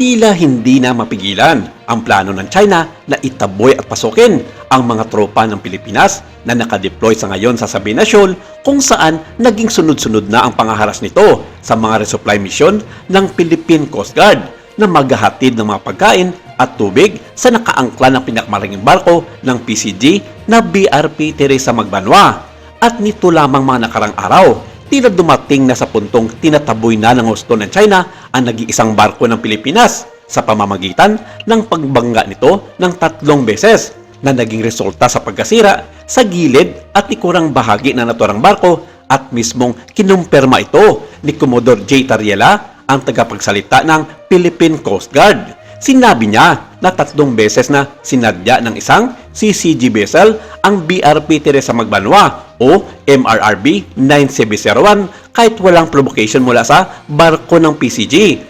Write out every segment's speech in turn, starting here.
Tila hindi na mapigilan ang plano ng China na itaboy at pasukin ang mga tropa ng Pilipinas na nakadeploy sa ngayon sa Sabina Shoal, kung saan naging sunod-sunod na ang pangaharas nito sa mga resupply mission ng Philippine Coast Guard na maghahatid ng mga pagkain at tubig sa nakaangkla ng pinakamaraming barko ng PCG na BRP Teresa Magbanwa. At nito lamang mga nakarang araw, tila dumating na sa puntong tinataboy na ng husto ng China ang nag-iisang barko ng Pilipinas sa pamamagitan ng pagbangga nito ng 3 beses na naging resulta sa pagkasira sa gilid at ikurang bahagi ng naturang barko, at mismong kinumpirma ito ni Commodore J. Tariela, ang tagapagsalita ng Philippine Coast Guard. Sinabi niya na 3 beses na sinadya ng isang CCG vessel ang BRP Teresa Magbanwa o MRRB 9701 kahit walang provocation mula sa barko ng PCG.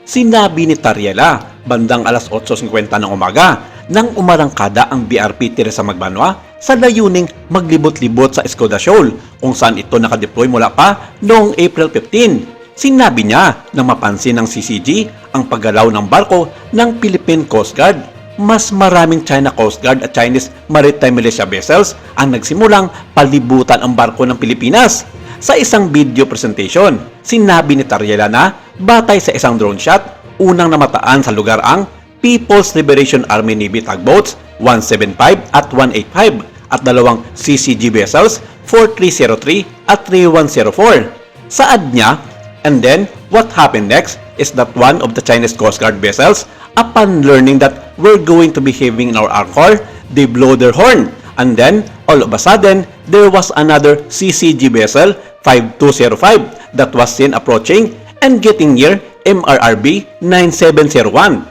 Sinabi ni Tariela bandang alas 8:50 ng umaga nang umarangkada ang BRP Teresa Magbanwa sa layuning maglibot-libot sa Escoda Shoal, kung saan ito nakadeploy mula pa noong April 15. Sinabi niya na mapansin ng CCG ang paggalaw ng barko ng Philippine Coast Guard. Mas maraming China Coast Guard at Chinese Maritime Militia vessels ang nagsimulang palibutan ang barko ng Pilipinas. Sa isang video presentation, sinabi ni Tariela na batay sa isang drone shot, unang namataan sa lugar ang People's Liberation Army Navy tugboats 175 at 185 at 2 CCG vessels 4303 at 3104. Saad niya, and then, what happened next is that one of the Chinese Coast Guard vessels, upon learning that we're going to be having in our anchor, they blow their horn. And then, all of a sudden, there was another CCG vessel, 5205, that was seen approaching and getting near MRRB 9701.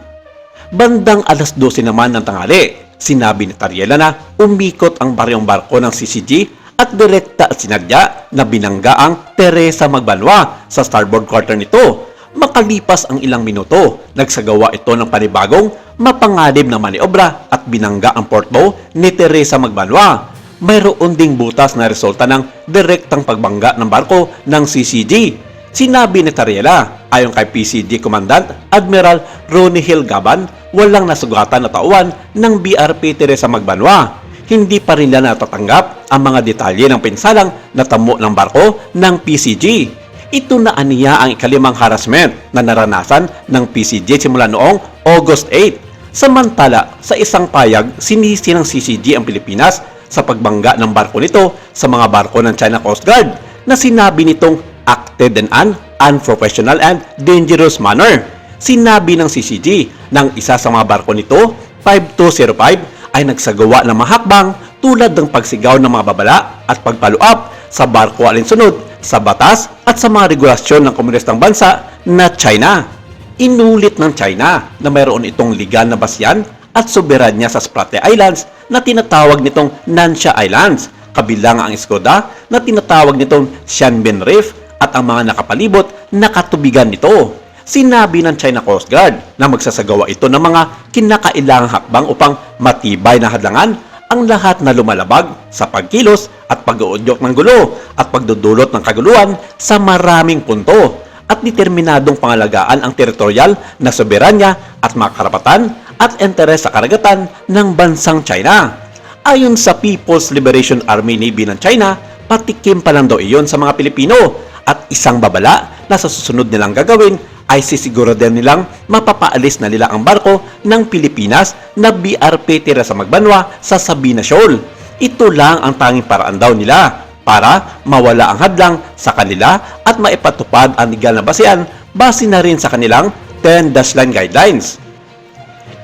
Bandang alas 12 naman ng tanghali, sinabi ni Tariela na umikot ang baryong barko ng CCG at direkta at sinadya na binangga ang Teresa Magbanwa sa starboard quarter nito. Makalipas ang ilang minuto, nagsagawa ito ng panibagong mapanganib na maniobra at binangga ang port bow ni Teresa Magbanwa. Mayroon ding butas na resulta ng direktang pagbangga ng barko ng CCG. Sinabi ni Tariela, ayon kay PCG Commandant Admiral Ronnie Hill Gaban, walang nasugatan na tauhan ng BRP Teresa Magbanwa. Hindi pa rin nila natatanggap ang mga detalye ng pinsalang natamo ng barko ng PCG. Ito na aniya ang ikalimang harassment na naranasan ng PCG simula noong August 8. Samantala, sa isang payag, sinisi ng CCG ang Pilipinas sa pagbangga ng barko nito sa mga barko ng China Coast Guard na sinabi nitong acted in an unprofessional and dangerous manner. Sinabi ng CCG ng isa sa mga barko nito, 5205, ay nagsagawa ng mahakbang tulad ng pagsigaw ng mga babala at pagpaluap sa barko alinsunod sa batas at sa mga regulasyon ng komunistang bansa na China. Inulit ng China na mayroon itong legal na basyan at soberanya sa Spratly Islands na tinatawag nitong Nansha Islands, kabilang ang Escoda na tinatawag nitong Xianbin Reef at ang mga nakapalibot na katubigan nito. Sinabi ng China Coast Guard na magsasagawa ito ng mga kinakailangang hakbang upang matibay na hadlangan ang lahat na lumalabag sa pagkilos at pag-uudyok ng gulo at pagdudulot ng kaguluhan sa maraming punto, at determinadong pangalagaan ang teritorial na soberanya at mga karapatan at interes sa karagatan ng bansang China. Ayon sa People's Liberation Army Navy ng China, patikim pa lang daw iyon sa mga Pilipino, at isang babala na sa susunod nilang gagawin ay sisiguro din nilang mapapaalis na nila ang barko ng Pilipinas na BRP Teresa Magbanwa sa Sabina Shoal. Ito lang ang tanging paraan daw nila para mawala ang hadlang sa kanila at maipatupad ang legal na basehan base na rin sa kanilang 10-dash line guidelines.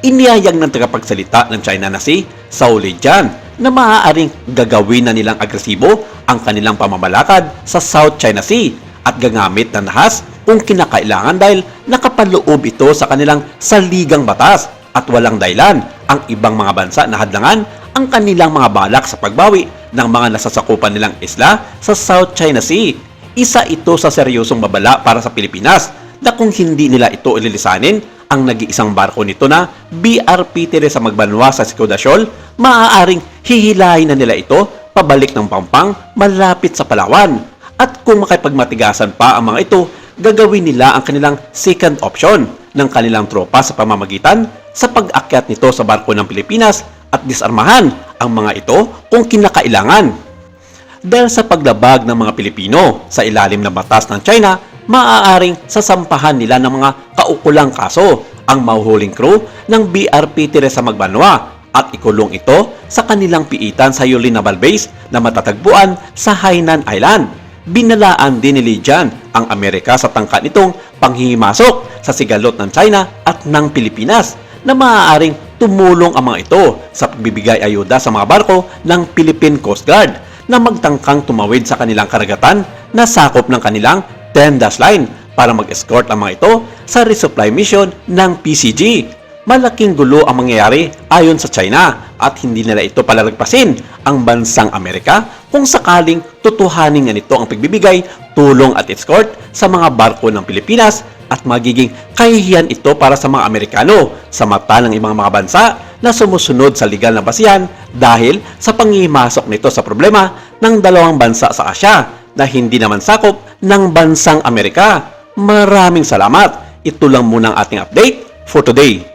Iniyayag ng tagapagsalita ng China na si Zhao Lijian na maaaring gagawin na nilang agresibo ang kanilang pamamalakad sa South China Sea at gagamit ng nahas kung kinakailangan dahil nakapaloob ito sa kanilang saligang batas at walang dahilan ang ibang mga bansa na hadlangan ang kanilang mga balak sa pagbawi ng mga nasasakupan nilang isla sa South China Sea. Isa ito sa seryosong babala para sa Pilipinas na kung hindi nila ito ililisanin ang nag-iisang barko nito na BRP Teresa Magbanwa sa Escoda Shoal, maaaring hihilahin na nila ito pabalik ng Pampang malapit sa Palawan. At kung makipagmatigasan pa ang mga ito gagawin nila ang kanilang second option ng kanilang tropa sa pamamagitan sa pag-akyat nito sa barko ng Pilipinas at disarmahan ang mga ito kung kinakailangan. Dahil sa paglabag ng mga Pilipino sa ilalim ng batas ng China, maaaring sasampahan nila ng mga kaukulang kaso ang mahuhuling crew ng BRP Teresa Magbanwa at ikulong ito sa kanilang piitan sa Yulin Naval Base na matatagpuan sa Hainan Island. Binalaan din ni Li Jian ang Amerika sa tangkat nitong panghihimasok sa sigalot ng China at ng Pilipinas na maaaring tumulong ang mga ito sa pagbibigay ayuda sa mga barko ng Philippine Coast Guard na magtangkang tumawid sa kanilang karagatan na sakop ng kanilang 10-dash line para mag-escort ang mga ito sa resupply mission ng PCG. Malaking gulo ang mangyayari ayon sa China at hindi nila ito palalagpasin ang bansang Amerika kung sakaling tutuhanin nga nito ang pagbibigay, tulong at escort sa mga barko ng Pilipinas at magiging kahihiyan ito para sa mga Amerikano sa mata ng ibang mga bansa na sumusunod sa legal na basihan dahil sa pangimasok nito sa problema ng dalawang bansa sa Asya na hindi naman sakop ng bansang Amerika. Maraming salamat. Ito lang muna ang ating update for today.